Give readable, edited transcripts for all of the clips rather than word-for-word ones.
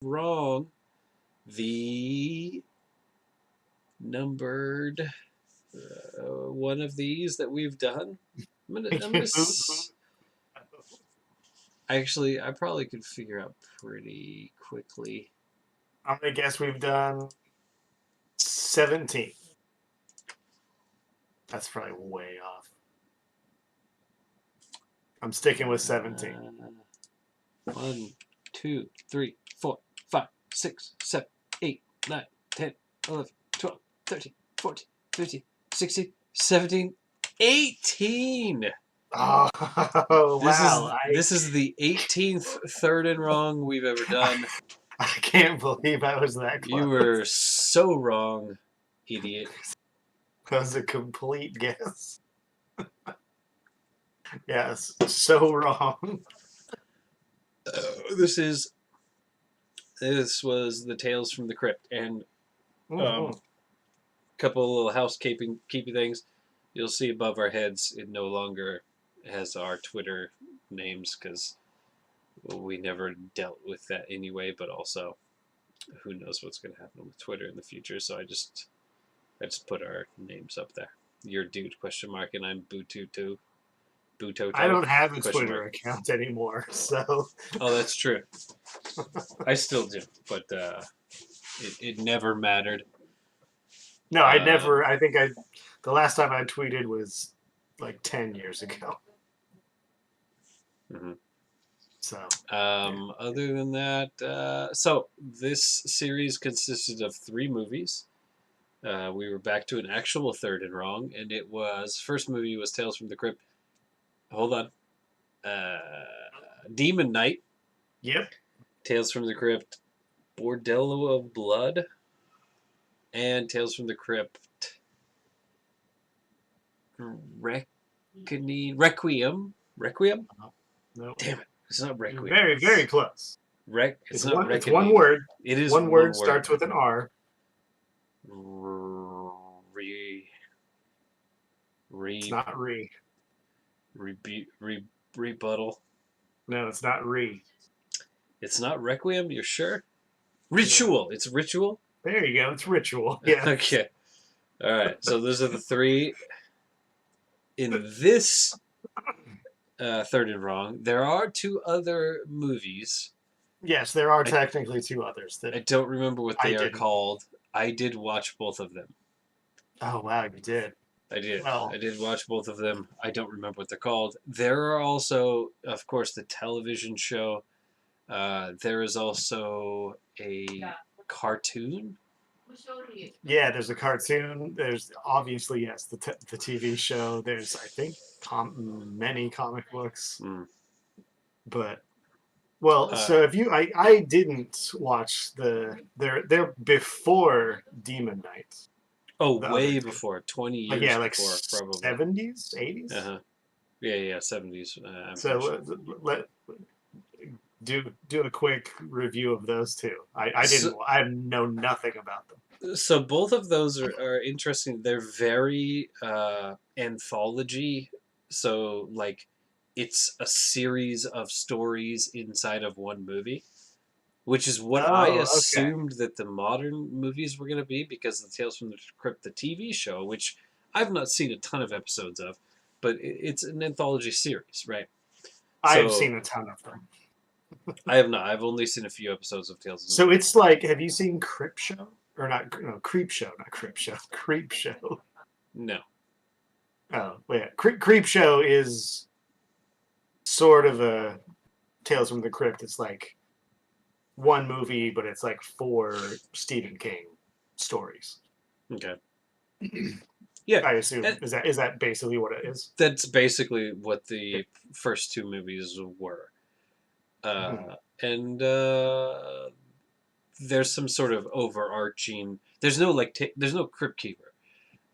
wrong. The numbered one of these that we've done. Actually, I probably could figure out pretty quickly. I'm gonna guess we've done 17. That's probably way off. I'm sticking with 17. 1, 2, 3, 4, 5, 6, 7, 8, 9, 10, 11, 12, 13, 14, 15, 16, 17, 18. Oh, wow. This is the 18th third and wrong we've ever done. I can't believe I was that close. You were so wrong, idiot. That was a complete guess. Yes, so wrong. This was the Tales from the Crypt, and couple of little housekeeping things. You'll see above our heads, it no longer has our Twitter names because we never dealt with that anyway. But also, who knows what's going to happen with Twitter in the future? So I just put our names up there. You're Dude ? And I'm Boototo. I don't have a Twitter account anymore, so. Oh, that's true. I still do, but it never mattered. No, I never. I think the last time I tweeted was like 10 years ago. Mm-hmm. So. Other than that, so this series consisted of 3 movies. We were back to an actual third and wrong, and it was first movie was Tales from the Crypt. Hold on. Demon Knight. Yep. Tales from the Crypt. Bordello of Blood. And Tales from the Crypt. Requiem. Requiem? No. Damn it. It's not Requiem. You're very, very close. It's not Requiem. It's one word. It is one word. Starts with an R. It's not re. Rebuttal. No, it's not re. It's not Requiem? You're sure? Ritual. Yeah. It's Ritual? There you go. It's Ritual. Yeah. Okay. All right. So those are the 3. In this third and wrong, there are 2 other movies. Yes, there are technically 2 others. That I don't remember what they are called. I did watch both of them. Oh, wow, you did. I did. Well, I did watch both of them. I don't remember what they're called. There are also, of course, the television show. There is also a cartoon. Yeah, there's a cartoon. There's obviously, yes, the TV show. There's, I think, many comic books. But, well, so if you, I didn't watch they're before Demon Knight. Oh, way before, 20 years before, probably. 70s, 80s? Uh-huh. Yeah, 70s. So do a quick review of those 2. I know nothing about them. So both of those are interesting. They're very anthology. So like, it's a series of stories inside of one movie, which is what I assumed that the modern movies were going to be, because the Tales from the Crypt, the TV show, which I've not seen a ton of episodes of, but it's an anthology series, right? I've seen a ton of them. I have not. I've only seen a few episodes of Tales from the Crypt. So it's like, have you seen Crypt Show? Or not, no, Creep Show, not Crypt Show. Creep Show. No. Oh, yeah. Creep Show is sort of a Tales from the Crypt. It's like one movie, but it's like 4 Stephen King stories. Okay. Yeah. I assume. Is that basically what it is? That's basically what the first 2 movies were. And there's some sort of overarching. There's no there's no Crypt Keeper,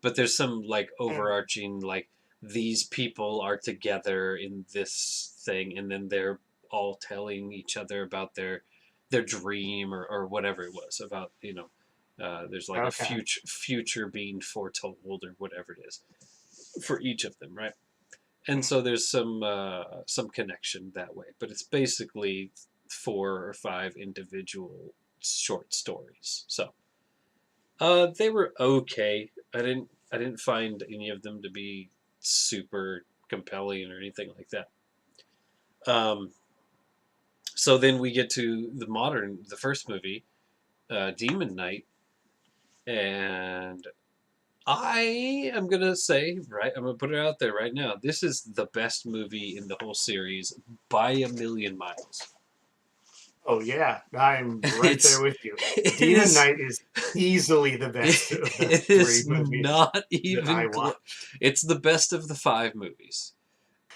but there's some like overarching like, these people are together in this thing, and then they're all telling each other about their dream or whatever it was about, there's like a future being foretold or whatever it is for each of them, right? And so there's some connection that way, but it's basically 4 or 5 individual short stories. So they were okay. I didn't find any of them to be super compelling or anything like that. Um, so then we get to the first movie, Demon Knight, and I am gonna say, right, I'm gonna put it out there right now. This is the best movie in the whole series by a million miles. Oh yeah, I'm right there It's with you. it Demon is Knight is easily the best of the it three is movies not that I even watched. it's the best of the 5 movies.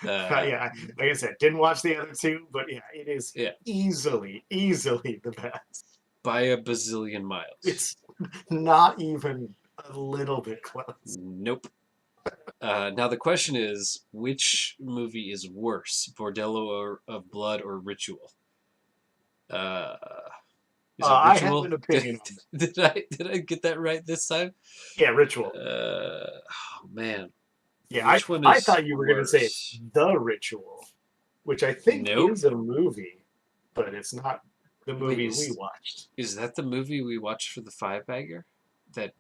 Yeah, like I said, didn't watch the other two, but yeah, it is Yeah, easily the best. by a bazillion miles. It's not even a little bit close. Nope. Now the question is, which movie is worse, of Blood or Ritual? Uh, is it I have Ritual? an opinion on that. Did I get that right this time? Yeah, Ritual. Oh man, Yeah, which one I is thought you were gonna say it's worse? The Ritual, which I think Nope. is a movie, but it's not the Wait, movie we watched. is that the movie we watched for the five bagger that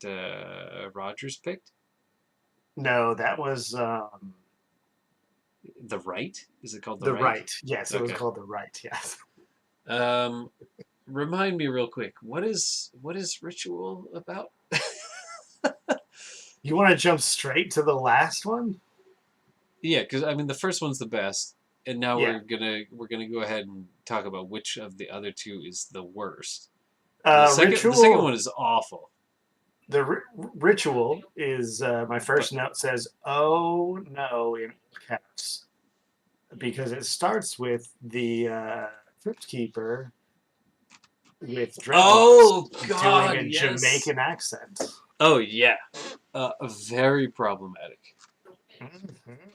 Rogers picked? No, that was The Right? Is it called The The Right? Right. Yes, it was Okay. called The Right. Yes. Um, Remind me real quick. What is Ritual about? You want to jump straight to the last one? Yeah, because I mean the first one's the best, and now Yeah. we're gonna go ahead and talk about which of the other two is the worst. And the second Ritual. one is awful. Ritual is my But first note says, "Oh no," in all caps, because it starts with the crypt keeper with dreadlocks oh doing God, a yes. Jamaican accent. Oh yeah, very problematic. Mhm.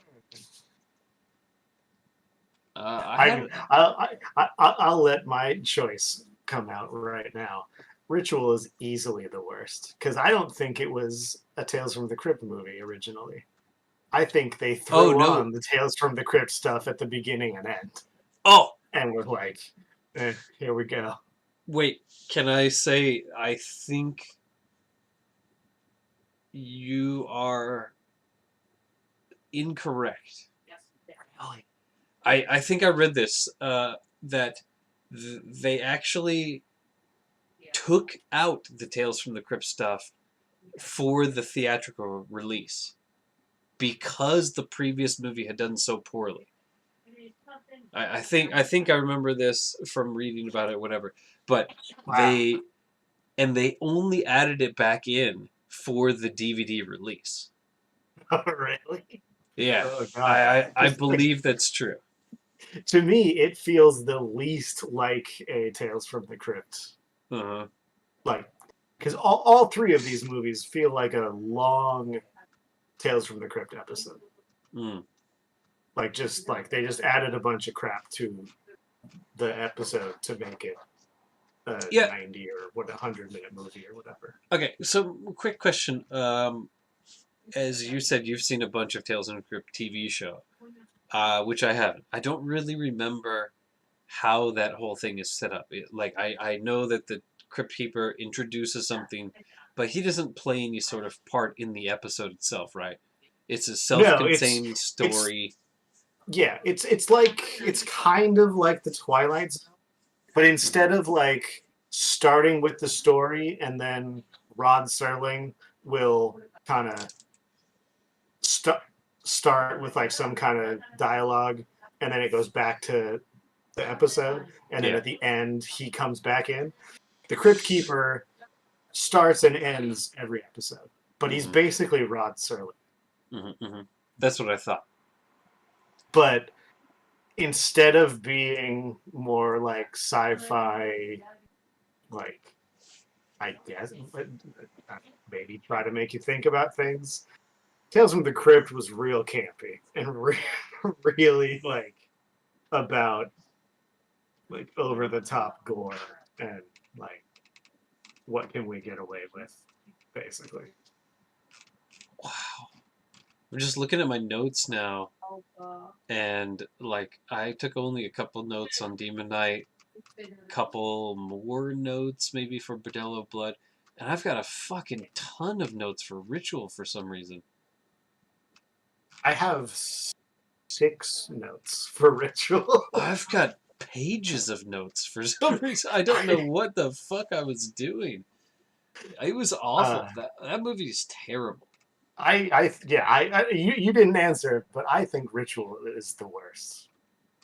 I I mean, have I'll let my choice come out right now. Ritual is easily the worst because I don't think it was a Tales from the Crypt movie originally. I think they oh threw no. on the Tales from the Crypt stuff at the beginning and end, Oh and were like, "Here we go." wait, can I say I think you are incorrect. Really? I think I read this that they actually took out the Tales from the Crypt stuff for the theatrical release because the previous movie had done so poorly. I think I remember this from reading about it, whatever. But Wow. they only added it back in for the DVD release. Really? Yeah, Oh I god. I, I Because like believe that's true. to me, it feels the least like a Tales from the Crypt. Uh-huh. Like, because all three of these movies feel like a long Tales from the Crypt episode. Mm. Like just like they just added a bunch of crap to the episode to make it a Yeah. 90 or what 100-minute movie or whatever. Okay. So, quick question. As you said, you've seen a bunch of Tales from the Crypt TV show, which I haven't. I don't really remember how that whole thing is set up. Like I know that the Crypt Keeper introduces something, but he doesn't play any sort of part in the episode itself, right? It's a No, self-contained it's story. yeah, it's like it's kind of like the Twilight Zone, but Hmm. instead of like starting with the story and then Rod Serling will kind of st- start with like some kind of dialogue and then it goes back to the episode and then Yeah. at the end he comes back in. The Crypt Keeper starts and ends every episode, but he's Hmm. basically Rod Serling. Hmm. Hmm. That's what I thought. But instead of being more like sci-fi, like I guess maybe try to make you think about things. Tales from the Crypt was real campy and really like about like over the top gore and like what can we get away with, basically. Wow. I'm just looking at my notes now, and like I took only a couple notes on Demon Knight. couple more notes maybe for Bordello of Blood, and I've got a fucking ton of notes for Ritual for some reason. I have 6 notes for Ritual. I've got pages of notes for some reason. I don't know what the fuck I was doing. It was awful. uh, That movie is terrible. you didn't answer, but I think Ritual is the worst.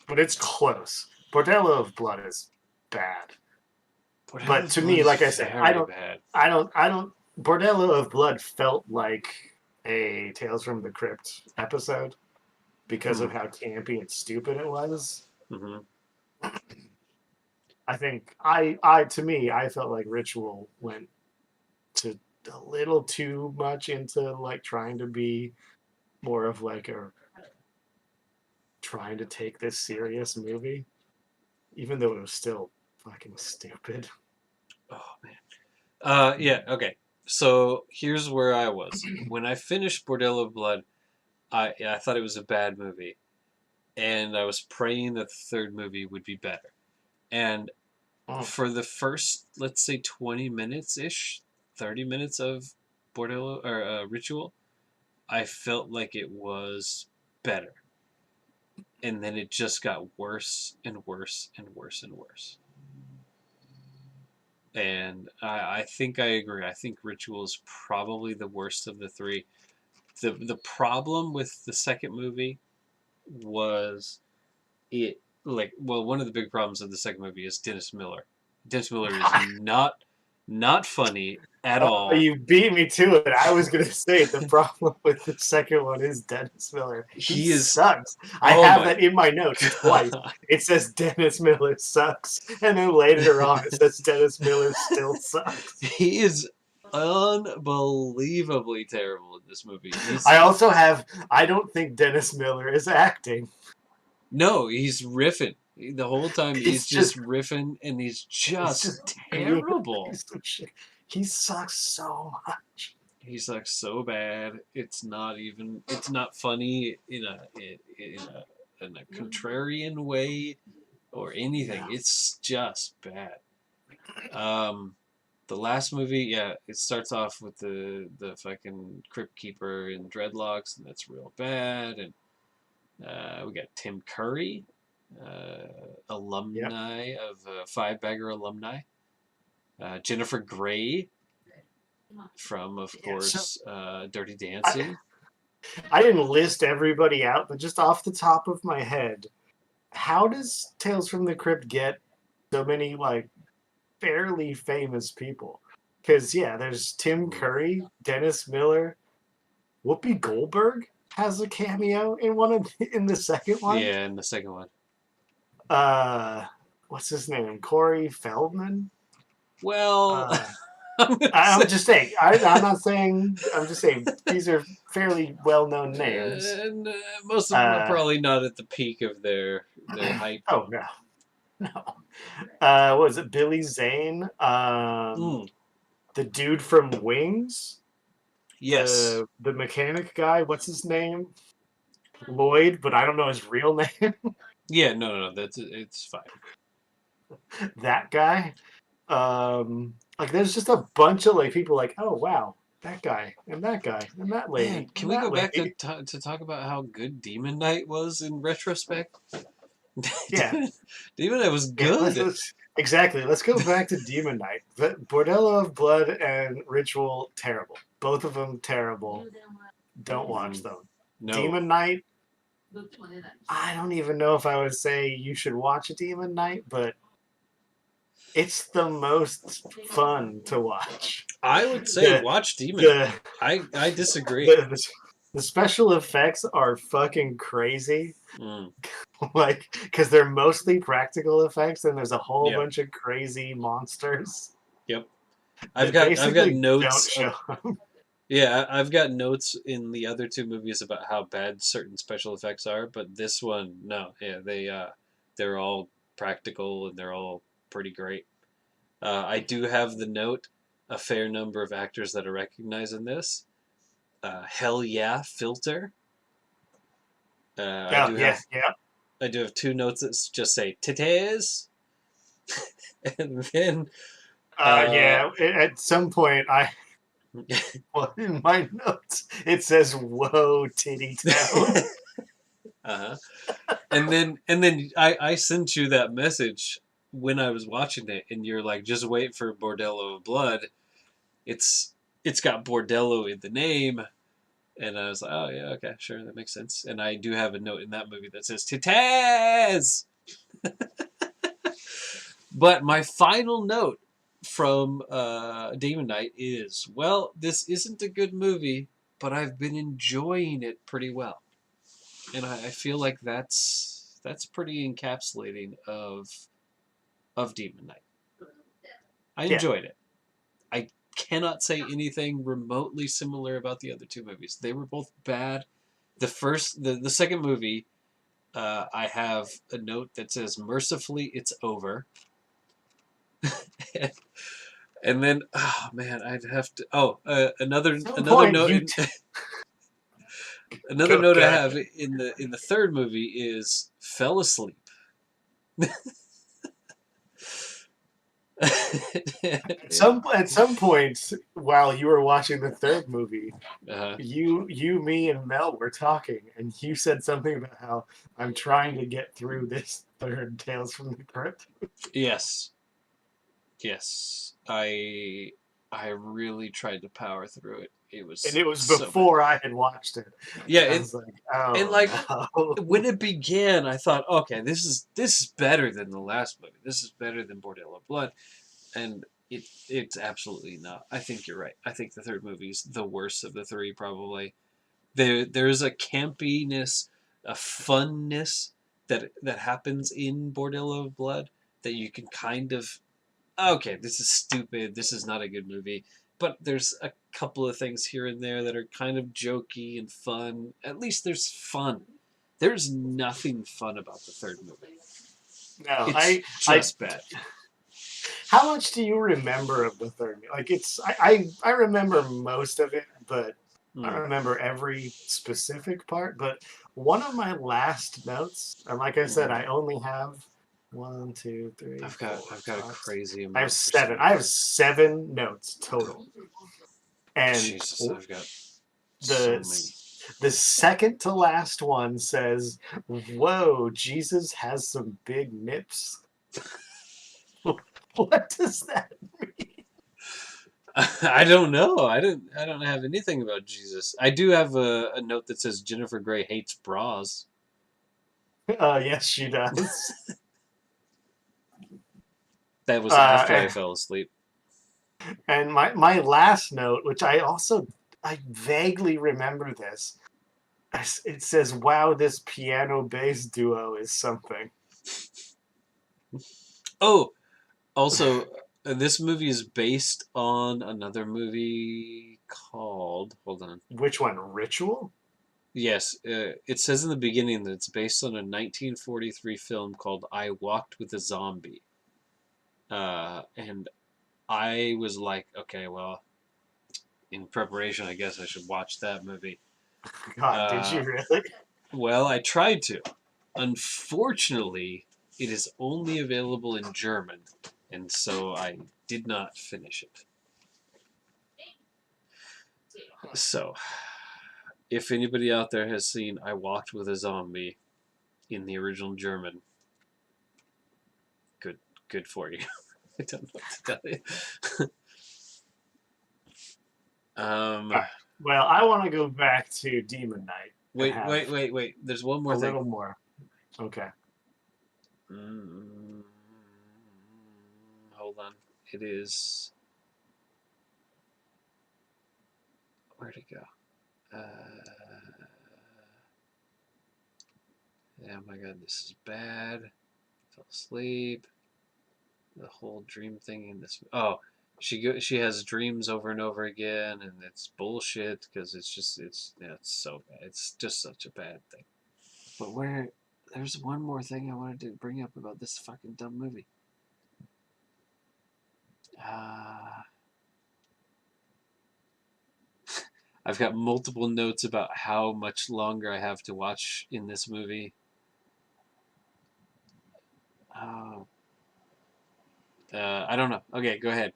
But it's close. Bordello of Blood is bad. Bordello But of to Blood me, is like I say, very bad. I don't. Bordello of Blood felt like a Tales from the Crypt episode because Hmm. of how campy and stupid it was. Mm-hmm. I think to me, I felt like Ritual went to a little too much into like trying to be more of like a trying to take this serious movie, even though it was still fucking stupid. Oh man. Yeah. Okay. So here's where I was when I finished Bordello of Blood. I thought it was a bad movie, and I was praying that the third movie would be better. And Oh, for the first, let's say, 20 minutes ish, 30 minutes of Bordello or Ritual, I felt like it was better, and then it just got worse and worse and worse and worse. And I think I agree. I think Ritual is probably the worst of the three. The problem with the second movie was it like well one of the big problems of the second movie is Dennis Miller. Dennis Miller is not funny at oh, all. you beat me to it. I was gonna say the problem with the second one is Dennis Miller. He He is sucks. I oh have my that in my notes twice. god. It says Dennis Miller sucks, and then later on it says Dennis Miller still sucks. He is unbelievably terrible in this movie. I also have. I don't think Dennis Miller is acting. He's riffing. The whole time he's He's just just. riffing and he's He's just just being a terrible. piece of shit. He sucks so much. He's like so bad. It's not funny in a contrarian way or anything. Yeah. It's just bad. Um, the last movie, yeah, it starts off with the fucking crypt keeper in dreadlocks, and that's real bad. And we got Tim Curry, Yep. alumni of Five Bagger alumni. Jennifer Grey from, of Yeah. So course, Dirty I, Dancing. I didn't list everybody out, but just off the top of my head, how does Tales from the Crypt get so many like fairly famous people? Because yeah, there's Tim Mm. Curry, Dennis Miller, Whoopi Goldberg has a cameo in in the second one. Yeah, and the second one. Uh, what's his name? Corey Feldman. Well, Uh, I'm gonna I'm say, just saying. I'm not saying. I'm just saying these are fairly well-known names. and most of them are Uh, probably not at the peak of their hype. oh no, no. What was it? Billy Zane. Mm, The dude from Wings. yes. The mechanic guy. What's his name? Lloyd, but I don't know his real name. Yeah, no, that's it's fine. That guy. Like there's just a bunch of like people like, oh wow, that guy and that guy and that Man, lady can and we go that back lady. to talk about how good Demon Knight was in retrospect? Yeah, Demon Knight was yeah. good. Exactly. Let's go back to Demon Knight. Bordello of Blood and Ritual terrible. Both of them terrible. Don't watch Mm, them. no. Demon Knight. I don't even know if I would say you should watch a Demon Knight, but it's the most fun to watch. I would say The watch Demon Knight. the I disagree. the, the special effects are fucking crazy. Mm, Like, because they're mostly practical effects, and there's a whole yep, bunch of crazy monsters yep. that I've got basically don't notes show of up. yeah, I've got notes in the other two movies about how bad certain special effects are, but this one, no, yeah, they're all practical and they're all pretty great. I do have the note a fair number of actors that are recognized in this. Hell yeah, Filter. Uh, I Yeah, do yeah, have yeah. I do have two notes that just say titties. And then Yeah. At some point, well, in my notes it says "Whoa, Titty Town." uh-huh. And then I sent you that message when I was watching it, and you're like, just wait for Bordello of Blood. It's it's got Bordello in the name, and I was like, oh yeah, okay, sure, that makes sense. And I do have a note in that movie that says Titaz. But my final note from Demon Knight is, well, this isn't a good movie, but I've been enjoying it pretty well, and I feel like that's pretty encapsulating of Demon Knight. I Yeah. enjoyed it. I cannot say anything remotely similar about the other two movies. They were both bad. The second movie, I have a note that says, "Mercifully, it's over." And then, oh man, I'd have to. Oh, At some another point, note. you Another go note I go have ahead. in the third movie is fell asleep. At some point while you were watching the third movie, uh, me, and Mel were talking, and you said something about how I'm trying to get through this third Tales from the Crypt. yes, yes. I really tried to power through it. It And was it was so bad. before I had watched it. Yeah, And I was like, and oh like no. when it began, I thought, okay, this is better than the last movie. This is better than Bordello of Blood, and it's absolutely not. I think you're right. I think the third movie is the worst of the three, probably. There's a campiness, a funness that happens in Bordello of Blood that you can kind of, okay, this is stupid. This is not a good movie. But there's a couple of things here and there that are kind of jokey and fun. At least there's fun. There's nothing fun about the third movie. No, It's I just bad. how much do you remember of the third movie? Like I remember most of it, but I Hmm. don't remember every specific part. But one of my last notes, and like I said, Hmm. I only have one, two, three, four, I've got a five. crazy I have amount for some seven. I have reason. 7 notes total, and Jesus, I've got so the many. the second to last one says, "Whoa, Jesus has some big nips." What does that mean? I don't know. I don't have anything about Jesus. I do have a note that says Jennifer Grey hates bras. Yes, she does. That was after I Uh, fell asleep. and my last note, which I vaguely remember this, it says, "Wow, this piano bass duo is something." Oh, also, this movie is based on another movie called. Hold on. Which one? Ritual? Yes, it says in the beginning that it's based on a 1943 film called "I Walked with a Zombie," and I was like, okay, well, in preparation, I guess I should watch that movie. God, did Uh, you really? well, I tried to. Unfortunately, it is only available in German, and so I did not finish it. So, if anybody out there has seen I Walked with a Zombie in the original German, good good for you. I don't know what to tell you. um, All right. Well, I want to go back to Demon Knight and have wait. There's one more a thing. little more. Okay. Mm, hold on. It is. Where'd it go? Oh my god, this is bad. Fell asleep. The whole dream thing in this. Oh, she has dreams over and over again, and it's bullshit because it's so bad. It's just such a bad thing. But where there's one more thing I wanted to bring up about this fucking dumb movie. Uh, I've got multiple notes about how much longer I have to watch in this movie. Oh, I don't know. Okay, go ahead.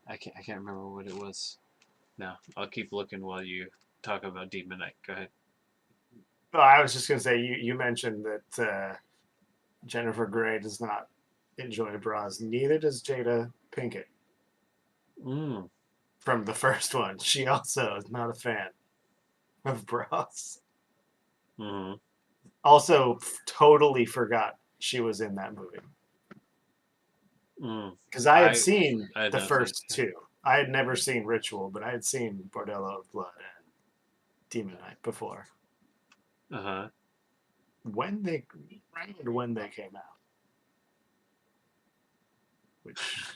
I can't remember what it was. No, I'll keep looking while you talk about Demon Knight. Go ahead. Oh, I was just gonna say you mentioned that Jennifer Grey does not enjoy bras. Neither does Jada Pinkett Mm. from the first one. She also is not a fan of bras. Mm-hmm. Also, totally forgot she was in that movie Mm. because I had I seen I had the not seen it. first two. I had never seen Ritual, but I had seen Bordello of Blood and Demon Knight before. Uh huh. When they came out, which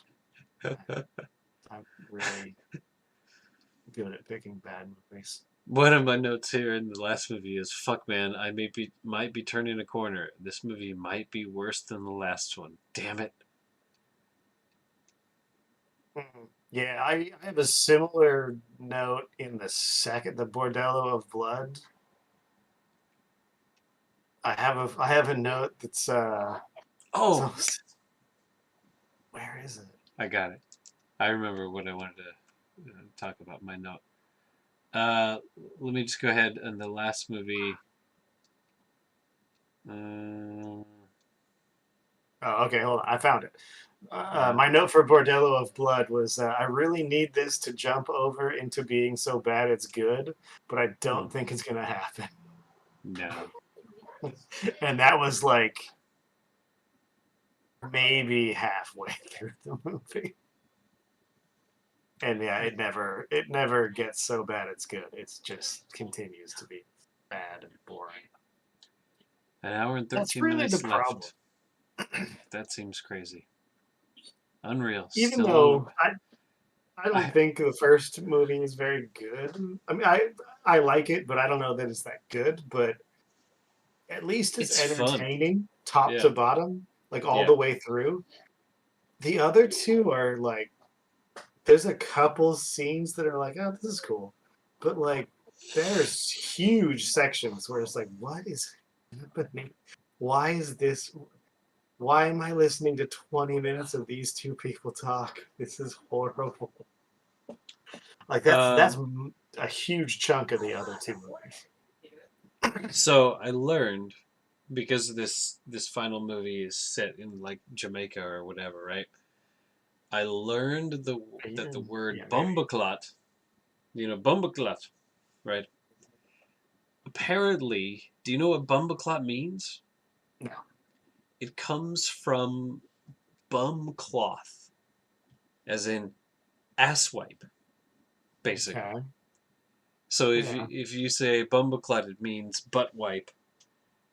I'm really good at picking bad movies. One of my notes here in the last movie is, "Fuck, man, I might be turning a corner. This movie might be worse than the last one. Damn it." Yeah, I have a similar note in the Bordello of Blood. I have a note that's Oh, so where is it? I got it. I remember what I wanted to talk about. My note. Let me just go ahead and the last movie. Uh, Oh, okay, hold on. I found it. uh, My note for Bordello of Blood was I really need this to jump over into being so bad it's good, but I hmm, don't think it's gonna happen. no. And that was like maybe halfway through the movie. And yeah, it never gets so bad it's good. It just continues to be bad and boring. An hour and That's 13 really the minutes problem. left. That seems crazy. Unreal. Even Still on. though I don't I, think the first movie is very good. I mean, I like it, but I don't know that it's that good. But at least it's it's fun. entertaining, top Yeah. to bottom, like all Yeah. the way through. The other two are like, there's a couple scenes that are like, oh, this is cool, but like, there's huge sections where it's like, what is happening? Why is this? Why am I listening to 20 minutes of these two people talk? This is horrible. Like that's Um, a huge chunk of the other two movies. so I learned because this final movie is set in like Jamaica or whatever, right? I learned that the Yeah, word maybe. bumbleclot, bumbleclot, right? Apparently, do you know what bumbleclot means? No. It comes from bum cloth, as in asswipe, basically. Okay. So Yeah. if you say bumbleclot, it means butt wipe,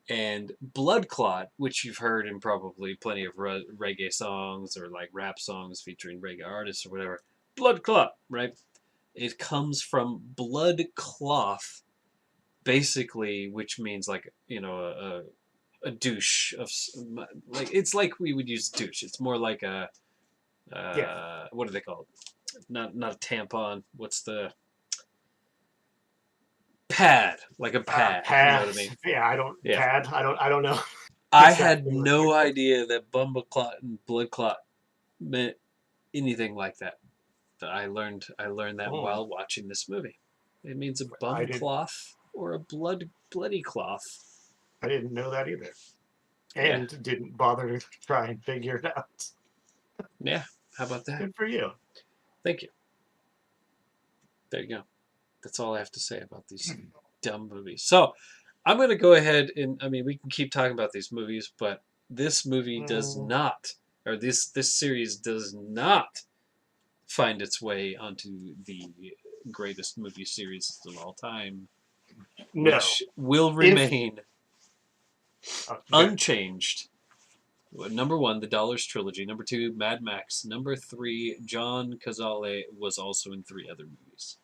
and blood clot, which you've heard in probably plenty of reggae songs or like rap songs featuring reggae artists or whatever. Blood clot, right? It comes from blood cloth, basically, which means like a douche of like it's like we would use douche. It's more like a Yeah. what are they called? Not a tampon. What's the pad? Like a pad. You know Pad. what I mean? Yeah. I don't Yeah. pad. I don't know I had exactly what you're. no idea that bumble clot and blood clot meant anything like that. But I learned that Hmm. while watching this movie. It means a I bum did. cloth or a bloody cloth. I didn't know that either, Yeah. and didn't bother to try and figure it out. Yeah. How about that? Good for you. Thank you. There you go. That's all I have to say about these dumb movies. So I'm going to go ahead and I mean we can keep talking about these movies, but this movie does Mm, not, or this series does not find its way onto the greatest movie series of all time, no. which will If remain good. unchanged. Number one, the Dollars trilogy. Number two, Mad Max. Number three, John Cazale was also in three other movies.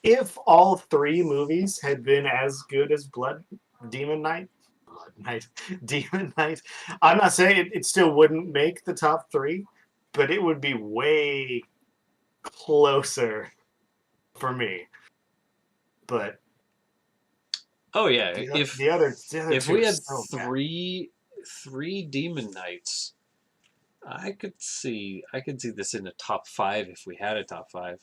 If all three movies had been as good as Demon Knight, Blood Knight, Demon Knight, I'm not saying it still wouldn't make the top three, but it would be way closer for me. But Oh yeah, the other if two we are had so bad. three Demon Knights, I could see this in a top five if we had a top five.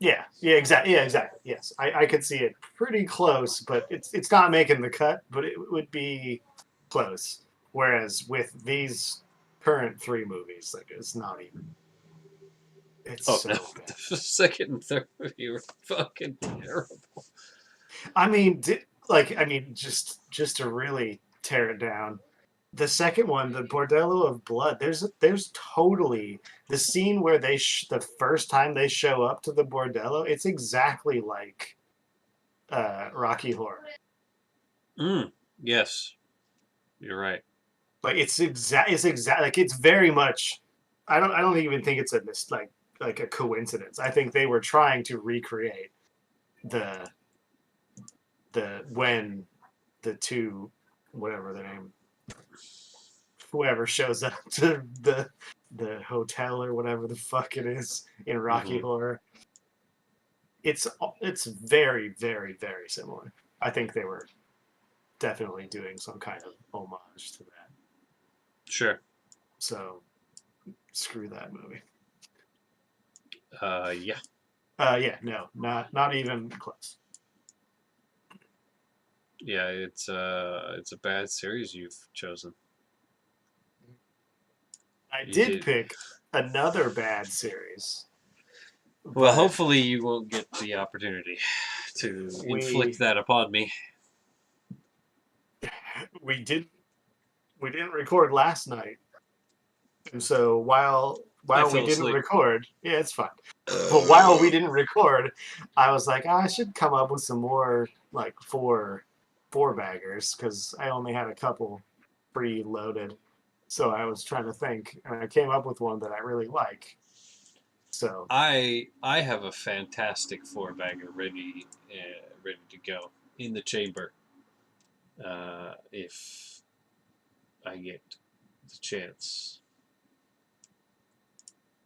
Yeah, exactly. Yeah, exactly. Yes, I could see it pretty close, but it's not making the cut, but it would be close. Whereas with these current three movies, like it's not even. It's Oh no, so bad. the second and third movie were fucking terrible. I mean, just to really tear it down, the second one, the Bordello of Blood. There's totally the scene where the first time they show up to the Bordello. It's exactly like Rocky Horror. Yes, you're right. Like it's exact like it's very much. I don't even think it's like a coincidence. I think they were trying to recreate the when the two, whatever the name, whoever shows up to the hotel or whatever the fuck it is in Rocky Hmm. Horror. It's very very very similar. I think they were definitely doing some kind of homage to that. Sure. So screw that movie. Yeah, Yeah, no, not even close. yeah. It's a bad series you've chosen. I You did did pick another bad series, well. but Hopefully, you won't get the opportunity to inflict we that upon me. we didn't we didn't record last night, and so I while we fell didn't asleep. record, yeah, it's fine. But while we didn't record, I was like, I should come up with some more like four baggers because I only had a couple pre-loaded. So I was trying to think, and I came up with one that I really like. So I have a fantastic four bagger ready to go in the chamber. If I get the chance,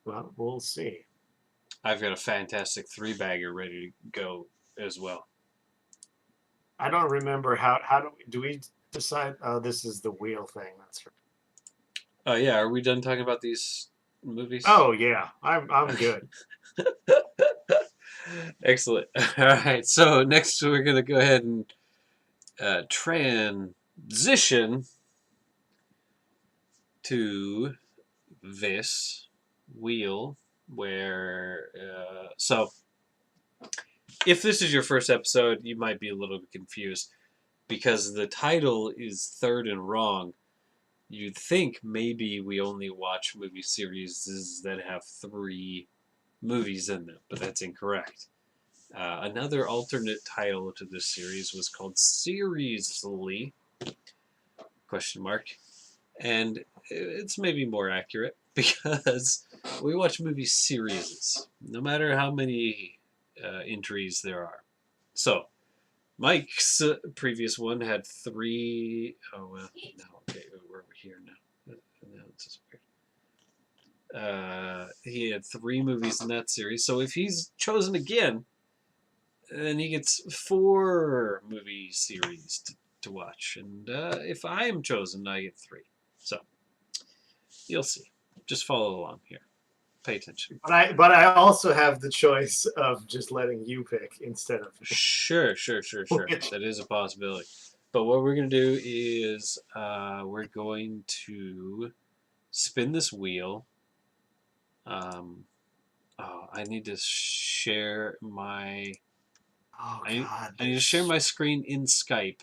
well, we'll see. I've got a fantastic three bagger ready to go as well. I don't remember how do we decide? Oh, this is the wheel thing. That's right. Oh yeah, are we done talking about these movies? Oh yeah, I'm good. Excellent. All right, so next we're gonna go ahead and transition to this wheel where if this is your first episode, you might be a little bit confused because the title is Third and Wrong. You'd think maybe we only watch movie series that have three movies in them, but that's incorrect. Another alternate title to this series was called Seriously, question mark, and it's maybe more accurate because we watch movie series, no matter how many entries there are. So Mike's previous one had three. Oh well, no, okay, we're here now. No, it's just weird. He had three movies in that series. So if he's chosen again, then he gets four movie series to watch. And if I am chosen, I get three. So you'll see. Just follow along here. Pay attention. But I also have the choice of just letting you pick instead of me. Sure. Which That is a possibility. But what we're going to do is we're going to spin this wheel. I need to share my. oh I, god, I need to share there's my screen in Skype,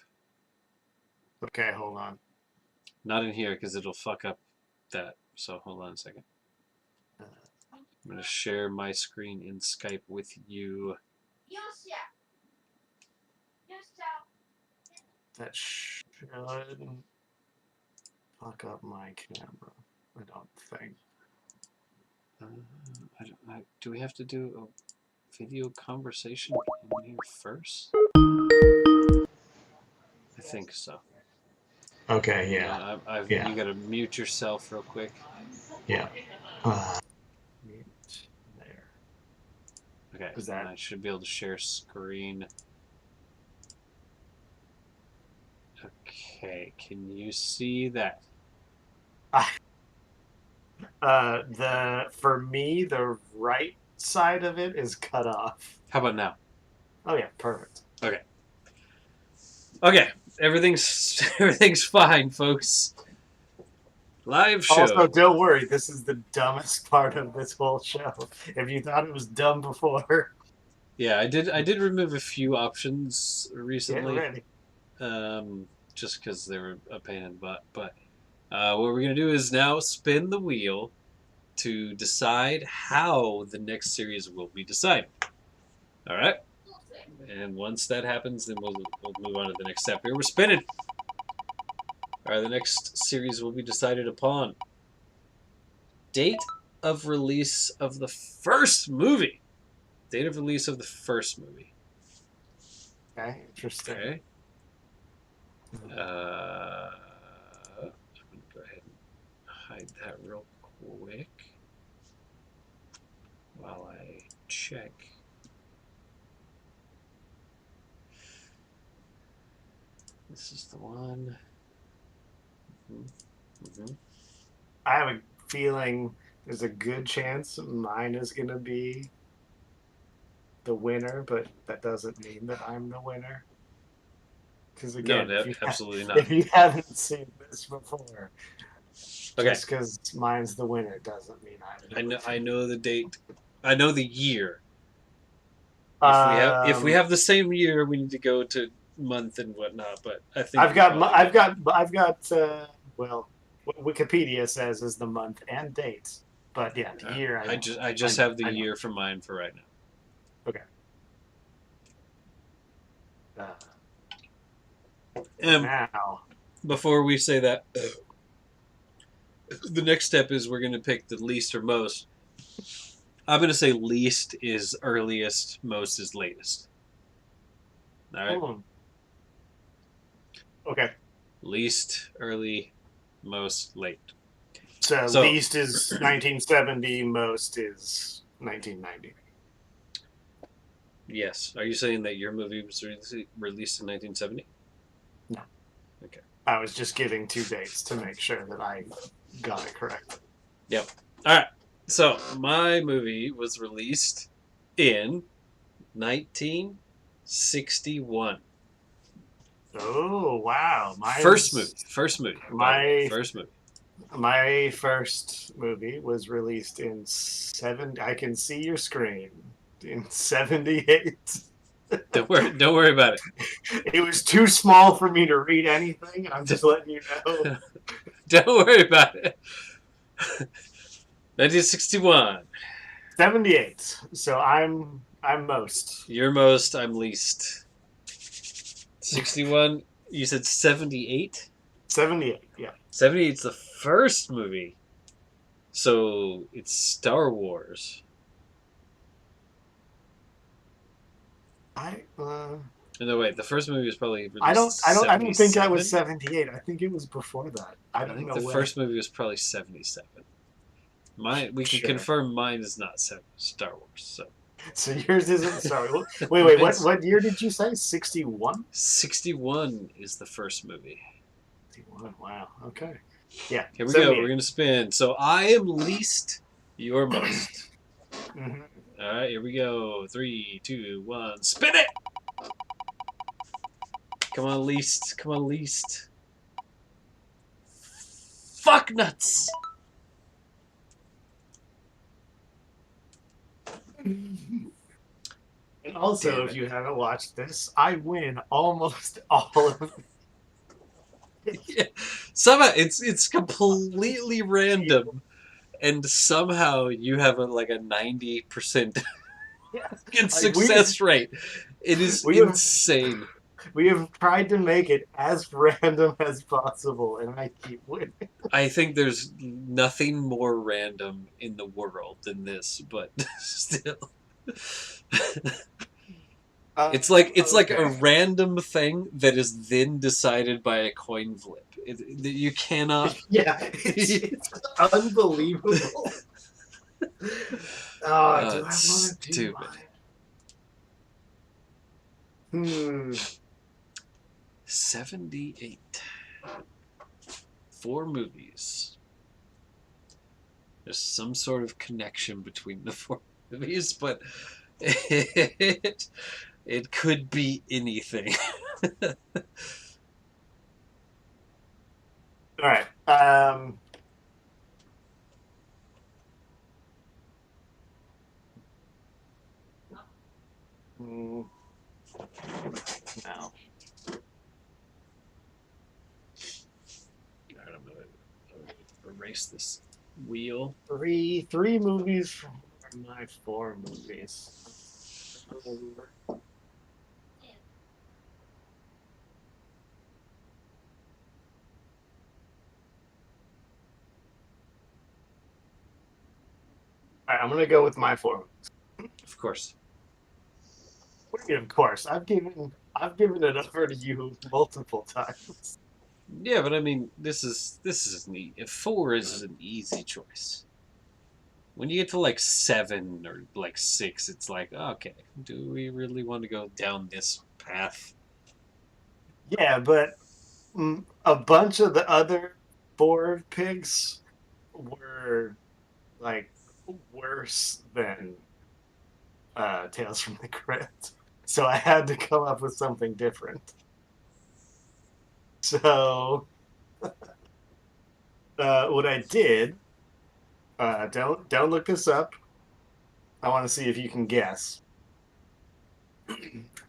okay. Hold on. not in here because it'll fuck up that. So hold on a second. Uh, I'm going to share my screen in Skype with you. that should fuck up my camera. I don't think. Uh, do we have to do a video conversation in here first? I think so. Okay. Hold Yeah. on. Yeah. You got to mute yourself real quick. Yeah. Mute there. Okay, Is and that I should be able to share screen. Okay, can you see that? I For me, the right side of it is cut off. How about now? Oh yeah, perfect. Okay. Okay. Everything's fine, folks. Live Also, show. don't worry, this is the dumbest part of this whole show. If you thought it was dumb before, Yeah, I did remove a few options get recently, ready. um, just because they were a pain in the butt. But what we're gonna do is now spin the wheel to decide how the next series will be decided. All right. And once that happens, then we'll move on to the next step. Here we're spinning. All right, the next series will be decided upon date of release of the first movie. Date of release of the first movie. Okay, interesting. Okay. I'm gonna go ahead and hide that real quick while I check. This is the one. Mm-hmm. I have a feeling there's a good chance mine is going to be the winner, but that doesn't mean that I'm the winner. Because No, again, no, absolutely not. if you haven't seen this before, Okay, just because mine's the winner doesn't mean I'm the winner. I know the date. I know the year. If we Um, have the same year, we need to go to month and whatnot. But I think we probably do. I've got. Well, what Wikipedia says is the month and date, but yeah, the year I don't. I I just don't. have the I don't. year for mine for right now. Okay. Uh, And Now, before we say that, the next step is we're going to pick the least or most. I'm going to say least is earliest, most is latest. All right. hmm, okay. Least, early, most, late. So So, least is 1970, most is 1990. yes. Are you saying that your movie was released in 1970? No, Okay. I was just giving two dates to make sure that I got it correct. Yep. All right. So, my movie was released in 1961. Oh wow, First movie. First movie, by the way. my First movie. my first movie was released in seven. I can see your screen in 78. Don't worry about it. It was too small for me to read anything. I'm just letting you know. Don't worry about it. 1961. 78. So I'm most. You're most, I'm least. 61, you said 78? 78. Yeah. 78's the first movie. So it's Star Wars. I No, wait, the first movie was probably I released don't I don't I don't think I was 77? 78. I think it was before that. I I don't think know the when. first movie was probably 77. We can Sure. confirm mine is not Star Wars. So So yours isn't. Sorry. Wait. What Mine's what year did you say? 61. 61 is the first movie. 61. Wow. Okay. Yeah. Here we go. We're 78. gonna spin. So I am least. You're most. Hmm. All right. Here we go. 3, 2, 1. Spin it. Come on, least. Come on, least. Fuck nuts. And also, Damn if it. you haven't watched this, I win almost all of it. Yeah. Somehow it's completely random, and somehow you have like a 90% Yeah. Like success rate. It is we have insane. we have tried to make it as random as possible, and I keep winning. I think there's nothing more random in the world than this, but still. It's like a Okay. random thing that is then decided by a coin flip. You cannot. Yeah, it's unbelievable. Oh, do It's I want to do stupid. mine? 78. 4 movies. There's some sort of connection between the four movies, but it could be anything. All right. Mm, no. I'm gonna erase this wheel. Three movies from my four movies. Um, all right, I'm gonna go with my four. Of course. Of course, I've given it over to you multiple times. Yeah, but I mean, this is neat. If four is an easy choice. When you get to like seven or like six, it's like, okay, do we really want to go down this path? Yeah, but a bunch of the other four picks were like worse than Tales from the Crypt, so I had to come up with something different. So what I did, don't look this up. I want to see if you can guess.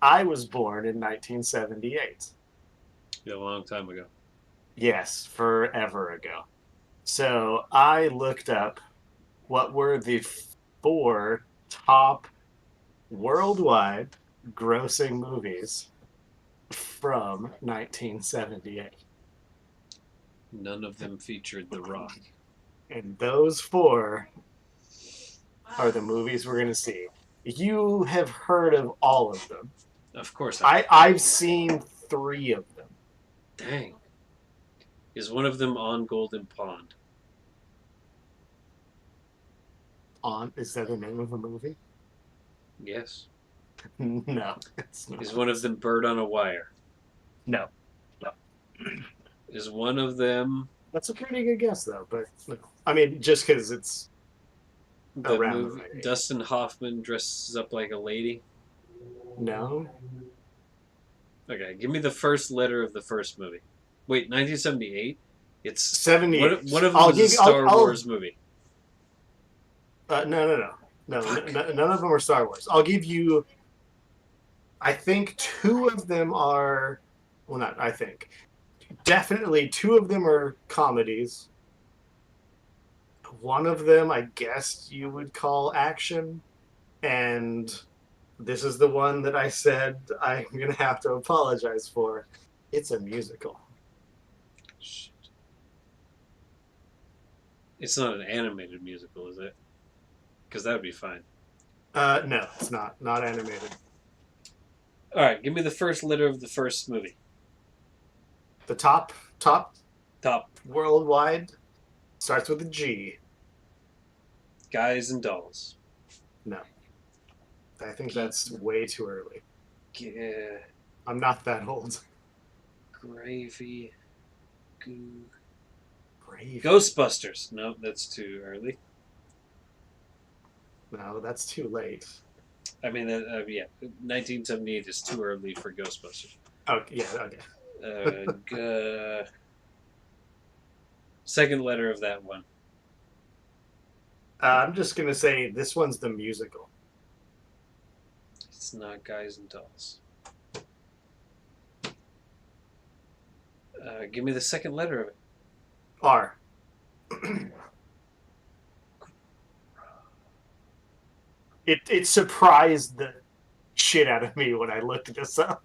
I was born in 1978. Yeah, a long time ago. Yes, forever ago. So I looked up what were the four top worldwide grossing movies from 1978. None of them featured The Rock. And those four are the movies we're going to see. You have heard of all of them. Of course I have. I've seen three of them. Dang. Is one of them on Golden Pond? Is that the name of a movie? Yes. No, it's Is not. one of them Bird on a Wire? No, no. Is one of them That's a pretty good guess, though. But no. I mean, just because it's the around the movie right age. Dustin Hoffman dresses up like a lady? No, Okay, give me the first letter of the first movie. Wait, 1978? It's one 78. of them I'll is a give you. Star Wars movie. No, no, no, no. Fuck. None of them are Star Wars. I'll give you. I think two of them are. Well, not. I think definitely two of them are comedies. One of them, I guess you would call action, and this is the one that I said I'm gonna have to apologize for. It's a musical. Shit. It's not an animated musical, is it? Because that would be fine. No, it's not. Not animated. All right, give me the first letter of the first movie. The top Top worldwide starts with a G. Guys and Dolls. No, I think that's way too early. G- I'm not that old. gravy. Goo. Brave. Ghostbusters. No, that's too early. No, that's too late. I mean, yeah, 1978 is too early for Ghostbusters. Okay, yeah, okay. Second letter of that one. I'm just gonna say this one's the musical. It's not Guys and Dolls. Give me the second letter of it. R. It surprised the shit out of me when I looked this up.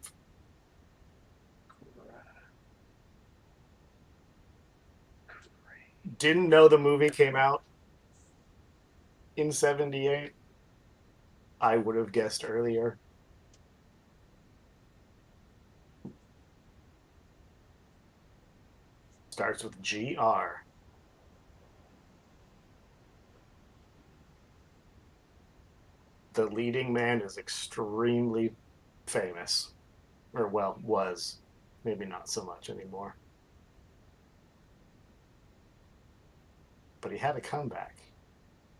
Didn't know the movie came out in '78. I would have guessed earlier. Starts with GR. The leading man is extremely famous. Or, well, was. Maybe not so much anymore. But he had a comeback.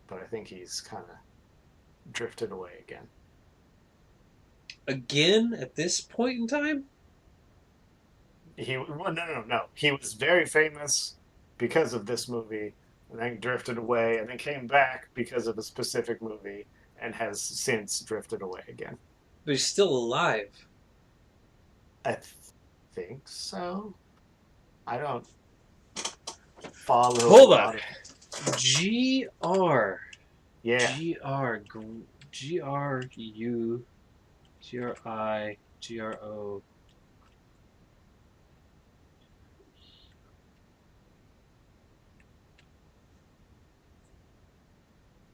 but I think he's kind of drifted away again. Again, at this point in time? No. He was very famous because of this movie, and then drifted away, and then came back because of a specific movie, and has since drifted away again. But he's still alive. I think so. I don't follow a Hold on. lot of. G-R. Yeah. G-R. G-R-U. G-R-I. G-R-O.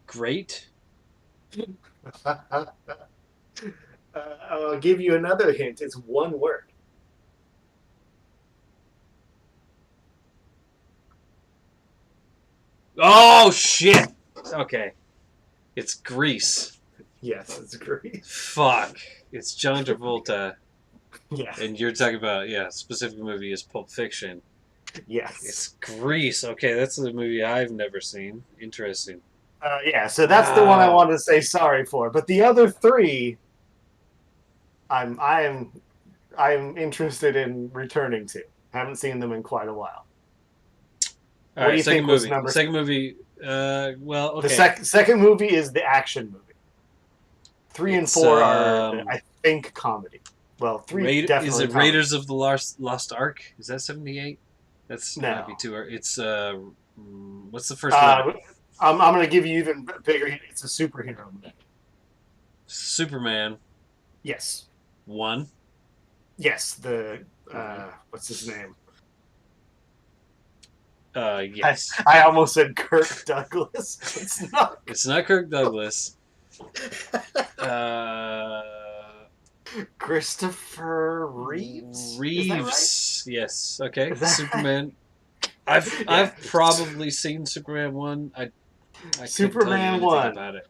Great. I'll give you another hint. It's one word. Oh, shit. Okay. It's Grease. Yes, it's great. Fuck. It's John Travolta. Yeah. And you're talking about, specific movie is Pulp Fiction. Yes. It's Grease. Okay, that's a movie I've never seen. Interesting. Yeah, so that's the one I wanted to say sorry for. But the other three, I am interested in returning to. Haven't seen them in quite a while. All What right, do you second think movie. was number? Second movie. Well, okay. The second movie is the action movie. 3 and 4 are, I think, comedy. Well, 3 definitely. Is it comedy. Raiders of the Lost Ark? Is that 78? That's No. might be too. It's what's the first letter? I'm going to give you even bigger. It's a superhero movie. Superman. Yes. 1. Yes. The what's his name? Yes. I almost said Kirk Douglas. It's not. It's not Kirk Douglas. Christopher Reeves. Reeves. Right? Yes. Okay. That... Superman. I've probably seen Superman 1. I Superman couldn't tell you 1 about it.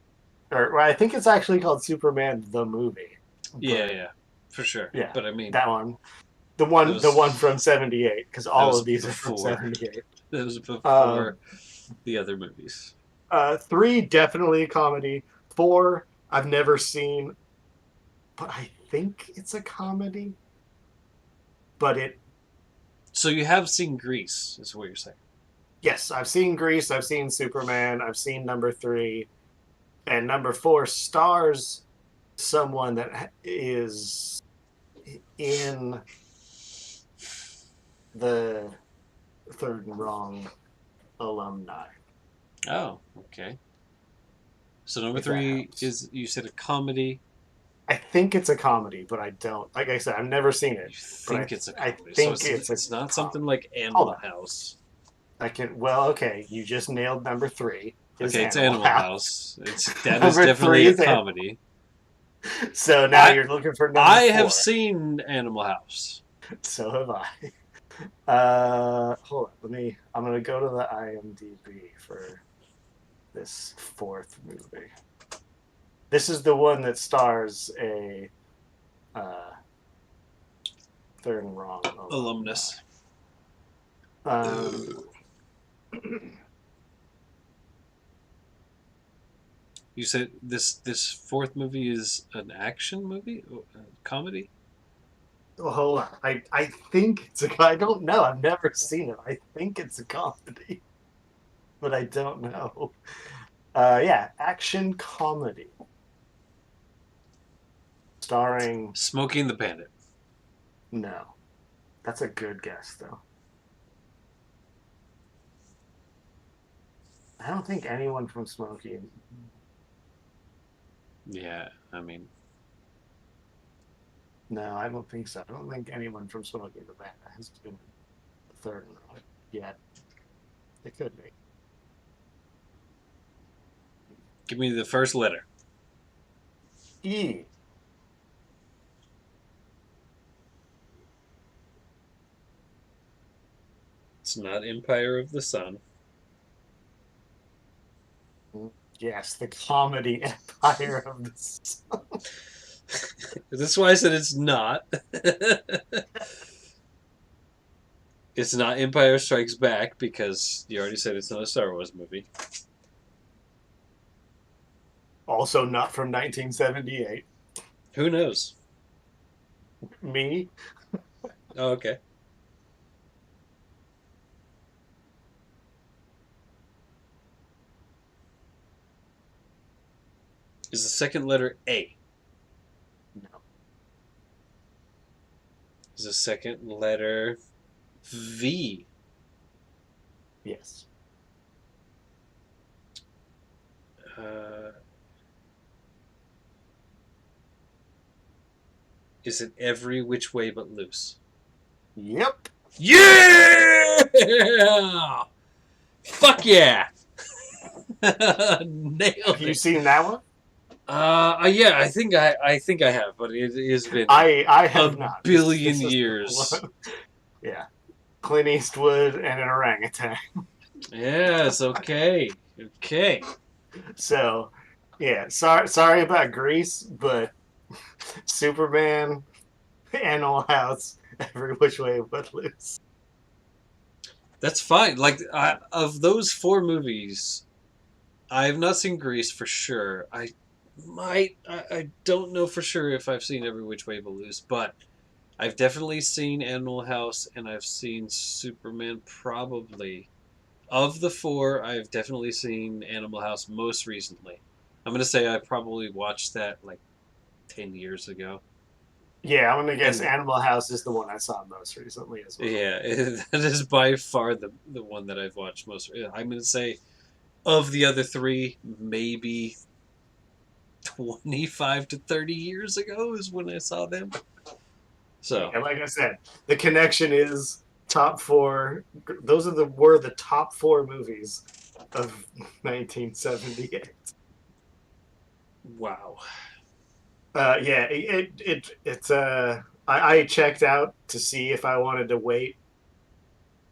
Or I think it's actually called Superman the movie. Yeah, for sure. Yeah, but I mean that one, the one from '78, because all of these are from '78. That was before the other movies. 3 definitely a comedy. 4 I've never seen, but I think it's a comedy. But it. So you have seen Grease, is what you're saying? Yes, I've seen Grease. I've seen Superman. I've seen number 3, and number 4 stars someone that is in the Third and Wrong alumni. Oh, okay. So number 3 is, you said, a comedy. I think it's a comedy, but I don't. Like I said, I've never seen it. You think it's a comedy? I think so it's not something like Animal House. Okay. You just nailed number 3. Okay, it's Animal House. That is definitely a comedy. So now you're looking for number 4. I have seen Animal House. So have I. Hold on. I'm gonna go to the IMDb for this 4th movie. This is the one that stars a Third and Wrong alumnus. You said this 4th movie is an action movie, a comedy. Well, hold on. I think it's a. I don't know. I've never seen it. I think it's a comedy, but I don't know. Yeah, action comedy, starring Smokey and the Bandit. No, that's a good guess though. I don't think anyone from Smokey. Yeah, I mean. No, I don't think so. I don't think anyone from Smokey and the Bandit has been the Third one yet. It could be. Give me the first letter. E. It's not Empire of the Sun. Yes, the comedy Empire of the Sun. That's why I said it's not. It's not Empire Strikes Back, because you already said it's not a Star Wars movie. Also not from 1978. Who knows? Me? Oh, okay. Is the second letter A? No. Is the second letter V? Yes. Uh, is it every which way but loose? Yep. Yeah! Fuck yeah! Have Nailed you it. seen that one? Yeah, I think I have, but it has been I a have not. billion This is the years. one. Yeah. Clint Eastwood and an orangutan. Yes, okay. Okay. So, yeah, sorry about Grease, but Superman, Animal House, every which way but loose. That's fine. Like of those four movies, I have not seen Grease for sure. I don't know for sure if I've seen Every Which Way But Loose, but I've definitely seen Animal House and I've seen Superman probably. Of the four, I've definitely seen Animal House most recently. I'm gonna say I probably watched that like 10 years ago. Yeah, I'm gonna guess And Animal House is the one I saw most recently as well. yeah, that is by far the one that I've watched most. I'm gonna say of the other three, maybe 25 to 30 years ago is when I saw them. So, Yeah, like I said, the connection is top four. Those are the were the top four movies of 1978. wow. Yeah, I checked out to see if I wanted to wait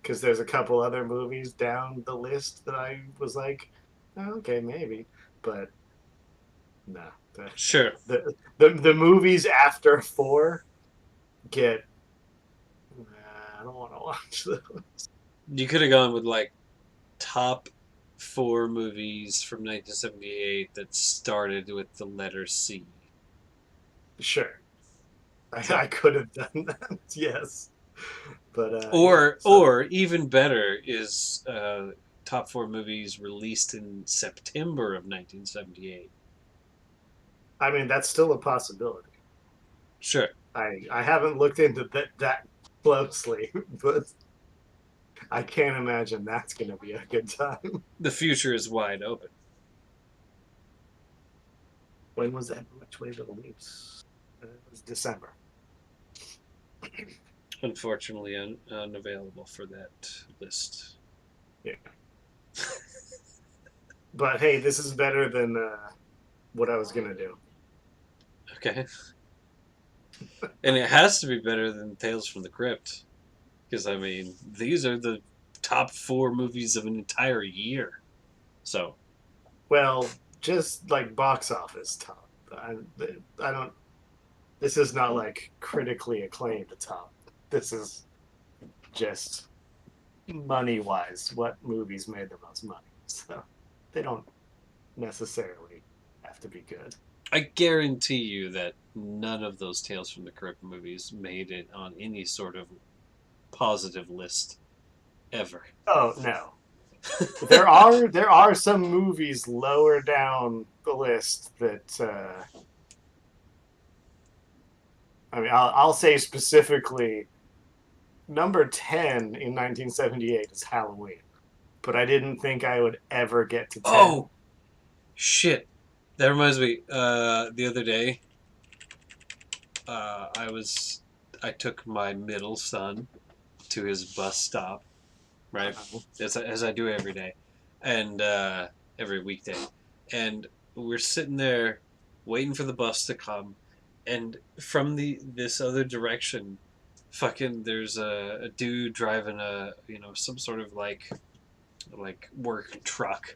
because there's a couple other movies down the list that I was like, oh, okay, maybe, but no. Sure. The movies after four get. I don't want to watch them. You could have gone with like top four movies from 1978 that started with the letter C. Sure, So, I could have done that. Yes, but yeah. So or even better is top four movies released in September of 1978. I mean, that's still a possibility. Sure. I haven't looked into that closely, but I can't imagine that's going to be a good time. The future is wide open. When was that? Which way the leaves? It was December. Unfortunately, unavailable for that list. Yeah, but hey, this is better than what I was going to do. Okay. And it has to be better than Tales from the Crypt. Because, I mean, these are the top four movies of an entire year. So, Well, just like box office top. I don't. This is not like critically acclaimed top. This is just money wise, what movies made the most money. So they don't necessarily have to be good. I guarantee you that none of those Tales from the Crypt movies made it on any sort of positive list ever. Oh no. There are some movies lower down the list that I mean I'll say specifically number 10 in 1978 is Halloween. But I didn't think I would ever get to 10. Oh, shit. That reminds me, the other day, uh, I was, I took my middle son to his bus stop, right? Uh-huh. As I do every day, and every weekday, and we're sitting there waiting for the bus to come, and from this other direction, fucking, there's a dude driving some sort of like work truck.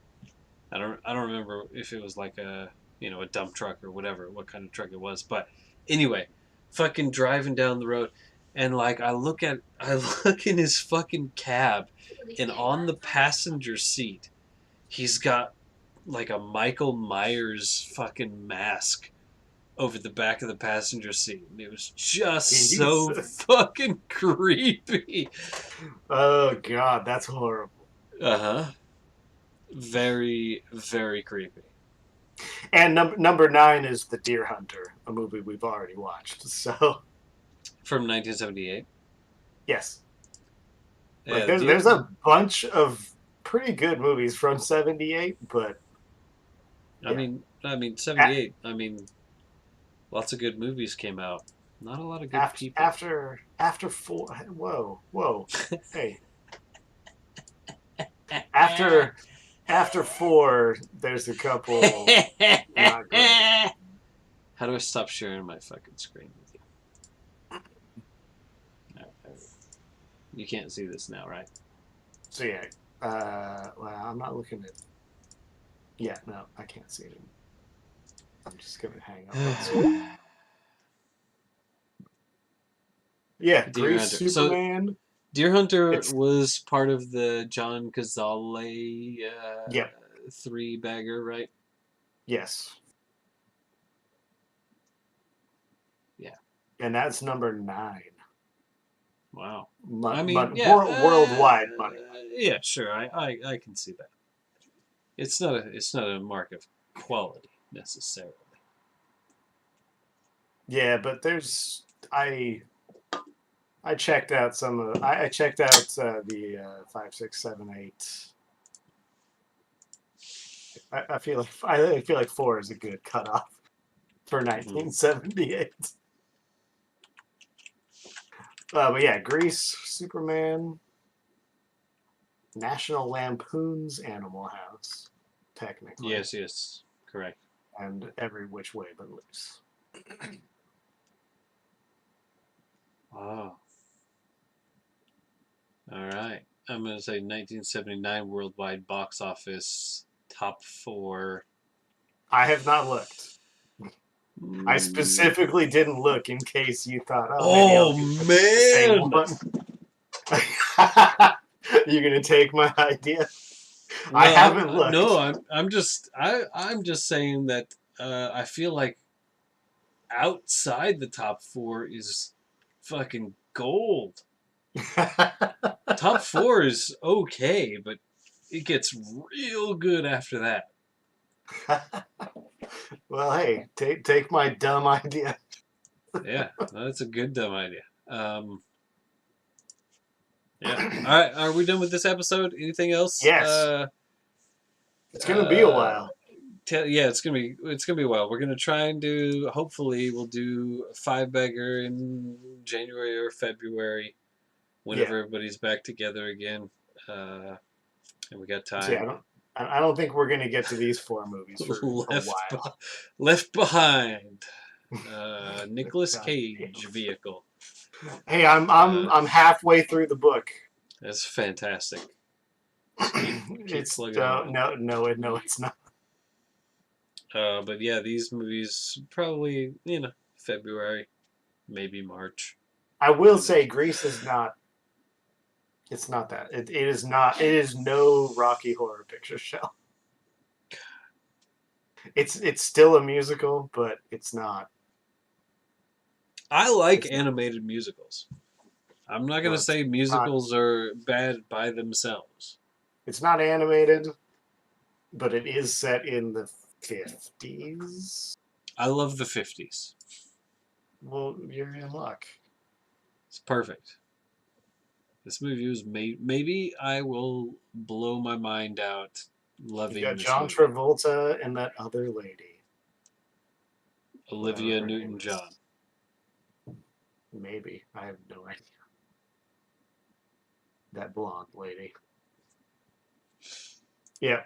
I don't remember if it was like a dump truck or whatever, what kind of truck it was, but anyway, fucking driving down the road, and like I look in his fucking cab, and on the passenger seat, he's got like a Michael Myers fucking mask over the back of the passenger seat. And it was just so Jesus. fucking creepy. Oh God, that's horrible. Uh huh. Very, very creepy. And number nine is The Deer Hunter, a movie we've already watched. So From 1978. yes, like Yeah, there's a bunch of pretty good movies from '78, but yeah, I mean, a- 78. I mean, lots of good movies came out. Not a lot of good after people. after four. Whoa, hey, after four, there's a couple not great. How do I stop sharing my fucking screen with you? You can't see this now, right? So yeah, well, I'm not looking at. Yeah, no, I can't see it. I'm just gonna hang up on screen. Yeah, Deer Grease, Hunter. So Superman. Deer Hunter It's was part of the John Cazale yep, three bagger, right? yes, Yeah. and that's number nine. Wow. But, I mean, yeah, worldwide money. yeah, sure. I can see that. It's not a mark of quality necessarily. Yeah, but there's I checked out some of I checked out the 5, 6, 7, 8. I feel like I feel like four is a good cutoff for Mm. 1978. But yeah, Grease, Superman, National Lampoon's Animal House, technically, Yes, yes, correct. and Every Which Way But Loose. Wow. All right. I'm gonna say 1979 worldwide box office top four. I have not looked. I Mm. specifically didn't look in case you thought, oh, maybe I'll Oh do the same man. one. You're gonna take my idea. I Well, haven't no, looked. I'm just saying that I feel like outside the top four is fucking gold. Top four is okay, but it gets real good after that. Well, hey, take my dumb idea. Yeah, that's a good dumb idea. Yeah. All right, are we done with this episode? Anything else? Yes, it's gonna be a Uh, while. yeah, it's gonna be a while. We're gonna try and do. Hopefully, we'll do a five bagger in January or February, Yeah. whenever everybody's back together again, uh, and we got See, time. I don't think we're gonna get to these four movies for a left while. left behind. Nicholas God Cage damn. vehicle. Hey, Uh, I'm halfway through the book. that's fantastic. Just keep It's plugging along. no, it's not. But yeah, these movies probably February, maybe March. I will Who say, knows? Grease is not. It's not that. It is not. It is no Rocky Horror Picture Show. It's still a musical, but it's not. I like It's not. animated musicals. I'm not gonna Well, say it's not. musicals are bad by themselves. It's not animated, but it is set in the 50s. I love the '50s. Well, you're in luck. It's perfect. This movie was made. Maybe I will blow my mind out You loving got this John movie. Travolta and that other lady, whatever Olivia her name Newton-John. is. Maybe I have no idea. That blonde lady. Yeah.